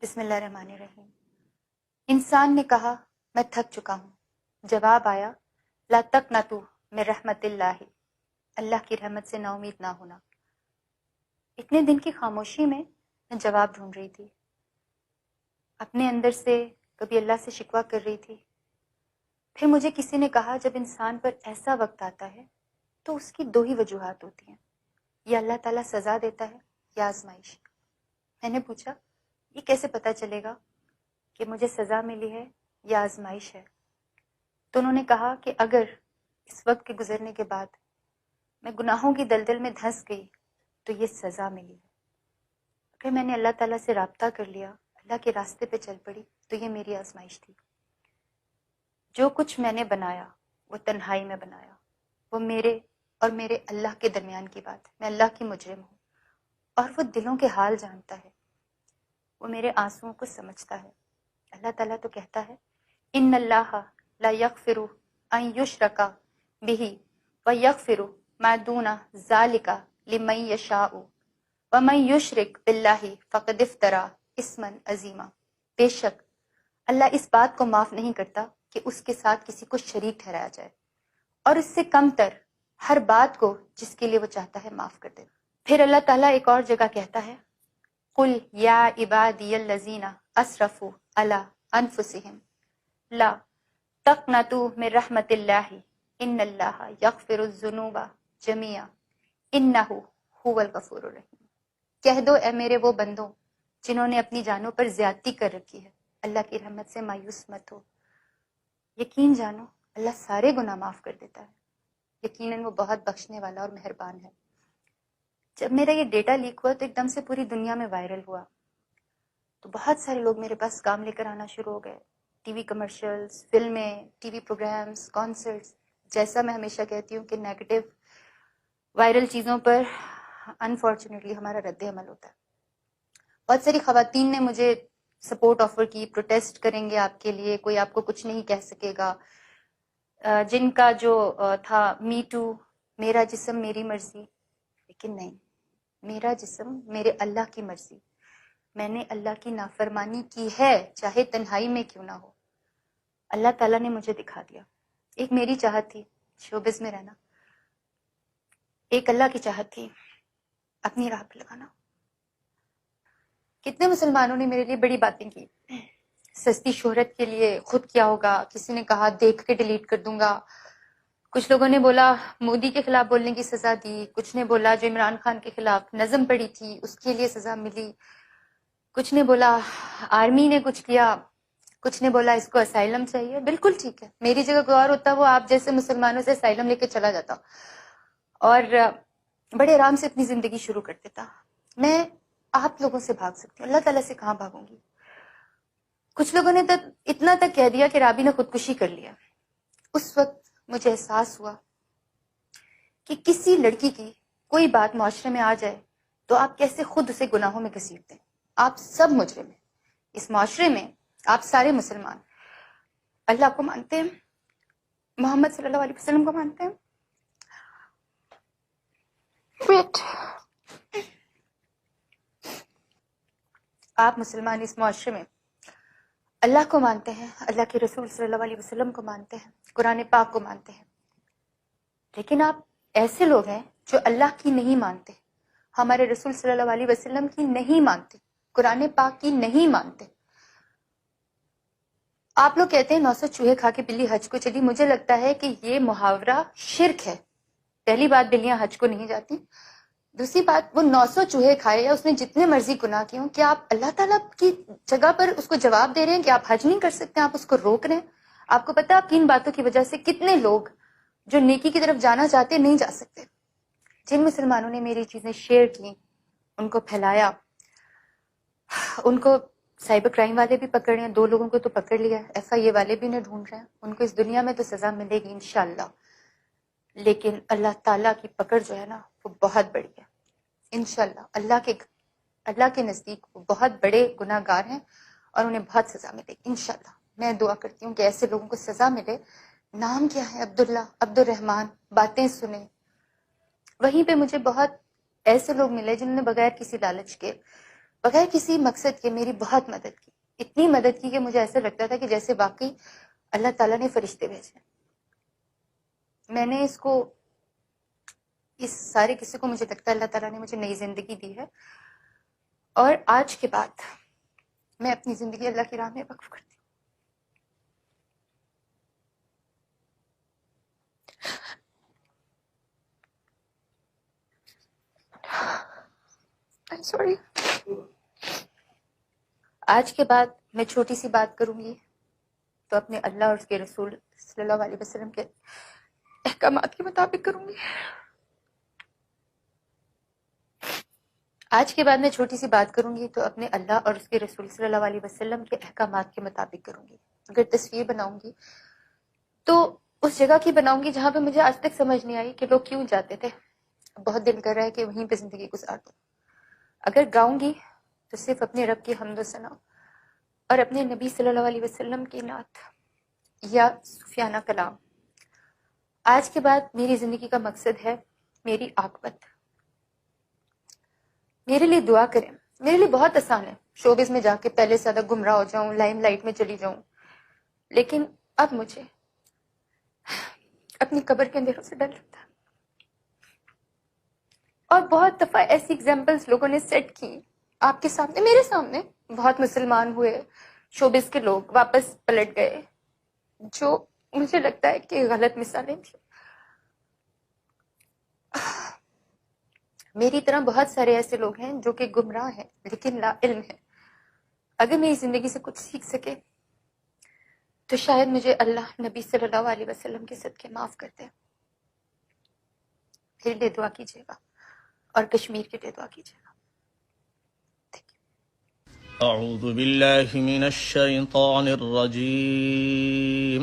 بسم اللہ الرحمن الرحیم۔ انسان نے کہا میں تھک چکا ہوں۔ جواب آیا لا تقنطوا من رحمت اللہ، اللہ کی رحمت سے نا امید نہ ہونا۔ اتنے دن کی خاموشی میں جواب ڈھونڈ رہی تھی، اپنے اندر سے کبھی اللہ سے شکوہ کر رہی تھی۔ پھر مجھے کسی نے کہا جب انسان پر ایسا وقت آتا ہے تو اس کی دو ہی وجوہات ہوتی ہیں، یا اللہ تعالیٰ سزا دیتا ہے یا آزمائش۔ میں نے پوچھا یہ کیسے پتہ چلے گا کہ مجھے سزا ملی ہے یا آزمائش ہے؟ تو انہوں نے کہا کہ اگر اس وقت کے گزرنے کے بعد میں گناہوں کی دلدل میں دھنس گئی تو یہ سزا ملی ہے، اگر میں نے اللہ تعالیٰ سے رابطہ کر لیا، اللہ کے راستے پہ چل پڑی، تو یہ میری آزمائش تھی۔ جو کچھ میں نے بنایا وہ تنہائی میں بنایا، وہ میرے اور میرے اللہ کے درمیان کی بات ہے۔ میں اللہ کی مجرم ہوں اور وہ دلوں کے حال جانتا ہے، وہ میرے آنسوؤں کو سمجھتا ہے۔ اللہ تعالیٰ تو کہتا ہے ان اللہ لا یغفر ان یشرک بہ ویغفر ما دون ذلک لمن یشاء ومن یشرک باللہ فقد افتری اثما عظیما۔ بے شک اللہ اس بات کو معاف نہیں کرتا کہ اس کے ساتھ کسی کو شریک ٹھہرایا جائے، اور اس سے کم تر ہر بات کو جس کے لیے وہ چاہتا ہے معاف کر دے۔ پھر اللہ تعالیٰ ایک اور جگہ کہتا ہے قل یا عبادی الذین اسرفوا علی انفسہم لا تقنطوا من رحمت اللہ ان اللہ یغفر الذنوب جميعا انہ هو الغفور الرحیم۔ کہہ دو اے میرے وہ بندوں جنہوں نے اپنی جانوں پر زیادتی کر رکھی ہے، اللہ کی رحمت سے مایوس مت ہو، یقین جانو اللہ سارے گناہ معاف کر دیتا ہے، یقیناً وہ بہت بخشنے والا اور مہربان ہے۔ جب میرا یہ ڈیٹا لیک ہوا تو ایک دم سے پوری دنیا میں وائرل ہوا، تو بہت سارے لوگ میرے پاس کام لے کر آنا شروع ہو گئے، ٹی وی کمرشلز، فلمیں، ٹی وی پروگرامز، کانسرٹس۔ جیسا میں ہمیشہ کہتی ہوں کہ نیگیٹو وائرل چیزوں پر انفارچونیٹلی ہمارا رد عمل ہوتا ہے۔ بہت ساری خواتین نے مجھے سپورٹ آفر کی، پروٹیسٹ کریں گے آپ کے لیے، کوئی آپ کو کچھ نہیں کہہ سکے گا۔ جن کا جو تھا می ٹو، میرا جسم میری مرضی، لیکن نہیں، میرا جسم میرے اللہ کی مرضی۔ میں نے اللہ کی نافرمانی کی ہے، چاہے تنہائی میں کیوں نہ ہو۔ اللہ تعالیٰ نے مجھے دکھا دیا۔ ایک میری چاہت تھی شوبز میں رہنا، ایک اللہ کی چاہت تھی اپنی راہ پہ لگانا۔ کتنے مسلمانوں نے میرے لیے بڑی باتیں کی، سستی شہرت کے لیے خود کیا ہوگا، کسی نے کہا دیکھ کے ڈیلیٹ کر دوں گا، کچھ لوگوں نے بولا مودی کے خلاف بولنے کی سزا دی، کچھ نے بولا جو عمران خان کے خلاف نظم پڑی تھی اس کے لیے سزا ملی، کچھ نے بولا آرمی نے کچھ کیا، کچھ نے بولا اس کو اسائلم چاہیے۔ بالکل ٹھیک ہے، میری جگہ کوئی اور ہوتا وہ آپ جیسے مسلمانوں سے اسائلم لے کے چلا جاتا اور بڑے آرام سے اپنی زندگی شروع کر دیتا۔ میں آپ لوگوں سے بھاگ سکتی ہوں، اللہ تعالیٰ سے کہاں بھاگوں گی؟ کچھ لوگوں نے اتنا تک کہہ دیا کہ رابی نے خودکشی کر لیا۔ اس وقت مجھے احساس ہوا کہ کسی لڑکی کی کوئی بات معاشرے میں آ جائے تو آپ کیسے خود اسے گناہوں میں گھسیٹتے ہیں۔ آپ سب مجرم ہیں اس معاشرے میں، آپ سارے مسلمان اللہ کو مانتے ہیں، محمد صلی اللہ علیہ وسلم کو مانتے ہیں، آپ مسلمان اس معاشرے میں اللہ کو مانتے ہیں، اللہ کے رسول صلی اللہ علیہ وسلم کو مانتے ہیں، قرآن پاک کو مانتے ہیں، لیکن آپ ایسے لوگ ہیں جو اللہ کی نہیں مانتے، ہمارے رسول صلی اللہ علیہ وسلم کی نہیں مانتے، قرآن پاک کی نہیں مانتے۔ آپ لوگ کہتے ہیں 900 چوہے کھا کے بلی حج کو چلی، مجھے لگتا ہے کہ یہ محاورہ شرک ہے۔ پہلی بات بلیاں حج کو نہیں جاتی، دوسری بات وہ 900 چوہے کھائے یا اس نے جتنے مرضی گناہ کیے ہوں، کیا آپ اللہ تعالیٰ کی جگہ پر اس کو جواب دے رہے ہیں کہ آپ حج نہیں کر سکتے، آپ اس کو روک رہے ہیں؟ آپ کو پتا آپ کی ان باتوں کی وجہ سے کتنے لوگ جو نیکی کی طرف جانا چاہتے نہیں جا سکتے۔ جن مسلمانوں نے میری چیزیں شیئر کی، ان کو پھیلایا، ان کو سائبر کرائم والے بھی پکڑ رہے ہیں، 2 لوگوں کو تو پکڑ لیا ہے، ایف آئی اے والے بھی انہیں ڈھونڈ رہے ہیں، ان کو اس دنیا میں تو سزا ملے گی انشاءاللہ، لیکن اللہ تعالیٰ کی پکڑ جو ہے نا وہ بہت بڑی ہے انشاءاللہ۔ اللہ کے نزدیک وہ بہت بڑے گناہ گار ہیں اور انہیں بہت سزا ملے گی انشاءاللہ۔ میں دعا کرتی ہوں کہ ایسے لوگوں کو سزا ملے۔ نام کیا ہے؟ عبداللہ، عبد الرحمان، باتیں سنیں۔ وہیں پہ مجھے بہت ایسے لوگ ملے جنہوں نے بغیر کسی لالچ کے بغیر کسی مقصد کے میری بہت مدد کی، اتنی مدد کی کہ مجھے ایسا لگتا تھا کہ جیسے واقعی اللہ تعالیٰ نے فرشتے بھیجے۔ میں نے اس سارے قصے کو مجھے لگتا ہے اللہ تعالیٰ نے مجھے نئی زندگی دی ہے، اور آج کے بعد میں اپنی زندگی اللہ کی راہ میں وقف کرتی ہوں۔ I'm sorry۔ آج کے بعد میں چھوٹی سی بات کروں گی تو اپنے اللہ اور اس کے رسول صلی اللہ علیہ وسلم کے احکامات کے مطابق کروں گی۔ آج کے بعد میں چھوٹی سی بات کروں گی تو اپنے اللہ اور اس کے رسول صلی اللہ علیہ وسلم کے احکامات کے مطابق کروں گی۔ اگر تصویر بناؤں گی تو اس جگہ کی بناؤں گی جہاں پہ مجھے آج تک سمجھ نہیں آئی کہ لوگ کیوں جاتے تھے، بہت دل کر رہا ہے کہ وہیں پہ زندگی گزار دوں۔ اگر گاؤں گی تو صرف اپنے رب کی حمد و ثنا اور اپنے نبی صلی اللہ علیہ وسلم کی نعت یا صوفیانہ کلام۔ آج کے بعد میری زندگی کا مقصد ہے میری عاقبت۔ میرے لیے دعا کریں، میرے لیے بہت آسان ہے شوبز میں جا کے پہلے سے زیادہ گمراہ ہو جاؤں، لائم لائٹ میں چلی جاؤں، لیکن اب مجھے اپنی قبر کے اندھیروں سے ڈر لگتا ہے۔ اور بہت دفعہ ایسی ایگزامپلس لوگوں نے سیٹ کی آپ کے سامنے، میرے سامنے، بہت مسلمان ہوئے شوبز کے لوگ واپس پلٹ گئے، جو مجھے لگتا ہے کہ غلط مثالیں تھیں۔ میری طرح بہت سارے ایسے لوگ ہیں جو کہ گمراہ ہیں لیکن لا علم ہیں۔ اگر میری زندگی سے کچھ سیکھ سکے تو شاید مجھے اللہ نبی صلی اللہ علیہ وسلم کے صدقے معاف کرتے ہیں۔ میرے لیے دعا کیجیے گا اور کشمیر کے لیے دعا کیجیے گا۔ اعوذ باللہ من الشیطان الرجیم،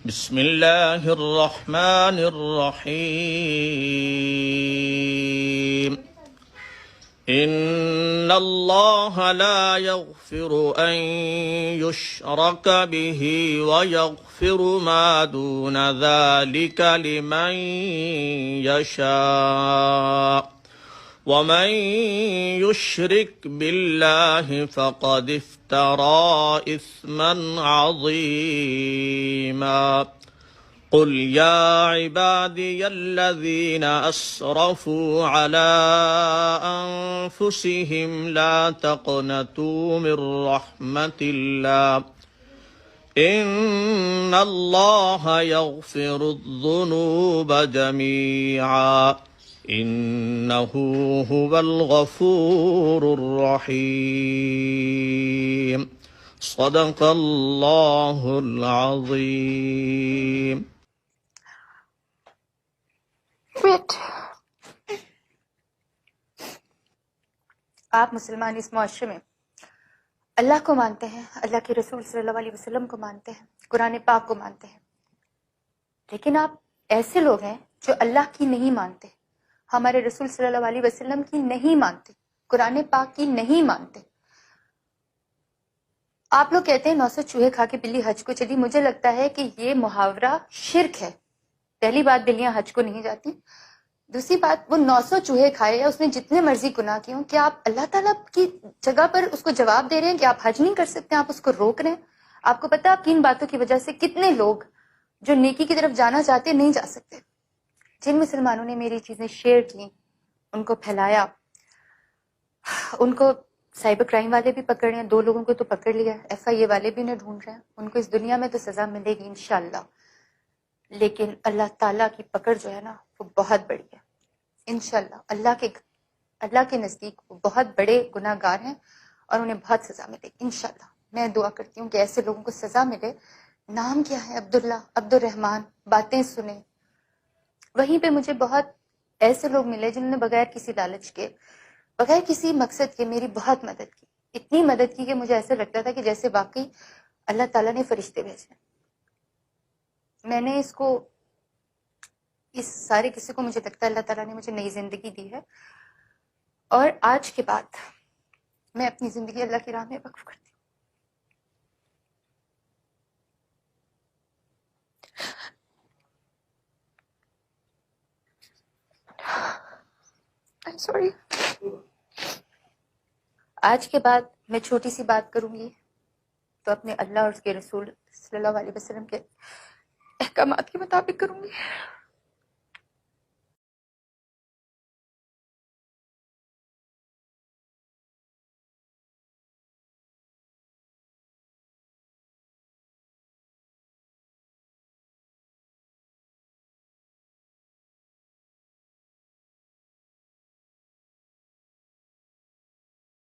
بسم اللہ الرحمن الرحیم۔ ان اللہ لا یغفر ان یشرک به ویغفر ما دون ذلك لمن یشاء، ومن يشرك بالله فقد افترى إثما عظيما۔ قل يا عبادي الذين أسرفوا على أنفسهم لا تقنطوا من رحمة الله، إن الله يغفر الذنوب جميعا، إنه هو الغفور الرحيم۔ صدق اللہ العظیم۔ آپ مسلمان اس معاشرے میں اللہ کو مانتے ہیں، اللہ کے رسول صلی اللہ علیہ وسلم کو مانتے ہیں، قرآن پاک کو مانتے ہیں، لیکن آپ ایسے لوگ ہیں جو اللہ کی نہیں مانتے، ہمارے رسول صلی اللہ علیہ وسلم کی نہیں مانتے، قرآن پاک کی نہیں مانتے۔ آپ لوگ کہتے ہیں 900 چوہے کھا کے بلی حج کو چلی، مجھے لگتا ہے کہ یہ محاورہ شرک ہے۔ پہلی بات، بلیاں حج کو نہیں جاتی، دوسری بات وہ 900 چوہے کھائے یا اس نے جتنے مرضی گناہ کیے ہوں، کیا آپ اللہ تعالیٰ کی جگہ پر اس کو جواب دے رہے ہیں کہ آپ حج نہیں کر سکتے، آپ اس کو روک رہے ہیں؟ آپ کو پتا آپ کی ان باتوں کی وجہ سے کتنے لوگ جو نیکی کی طرف جانا چاہتے نہیں جا سکتے۔ جن مسلمانوں نے میری چیزیں شیئر کی، ان کو پھیلایا، ان کو سائبر کرائم والے بھی پکڑ رہے ہیں، 2 لوگوں کو تو پکڑ لیا، FIA والے بھی انہیں ڈھونڈ رہے ہیں، ان کو اس دنیا میں تو سزا ملے گی انشاءاللہ، لیکن اللہ تعالیٰ کی پکڑ جو ہے نا وہ بہت بڑی ہے انشاءاللہ۔ اللہ کے نزدیک وہ بہت بڑے گناہ گار ہیں اور انہیں بہت سزا ملے گی انشاءاللہ۔ میں دعا کرتی ہوں کہ ایسے لوگوں کو سزا ملے۔ نام کیا ہے؟ عبداللہ، عبد الرحمن، باتیں سنیں۔ وہیں پہ مجھے بہت ایسے لوگ ملے جنہوں نے بغیر کسی لالچ کے، بغیر کسی مقصد کے میری بہت مدد کی، اتنی مدد کی کہ مجھے ایسا لگتا تھا کہ جیسے واقعی اللہ تعالیٰ نے فرشتے بھیجے۔ میں نے اس سارے قصے کو مجھے لگتا ہے اللہ تعالیٰ نے مجھے نئی زندگی دی ہے، اور آج کے بعد میں اپنی زندگی اللہ کی راہ میں وقف کرتی ہوں۔ I'm sorry۔ آج کے بعد میں چھوٹی سی بات کروں گی تو اپنے اللہ اور اس کے رسول صلی اللہ علیہ وسلم کے احکامات کے مطابق کروں گی.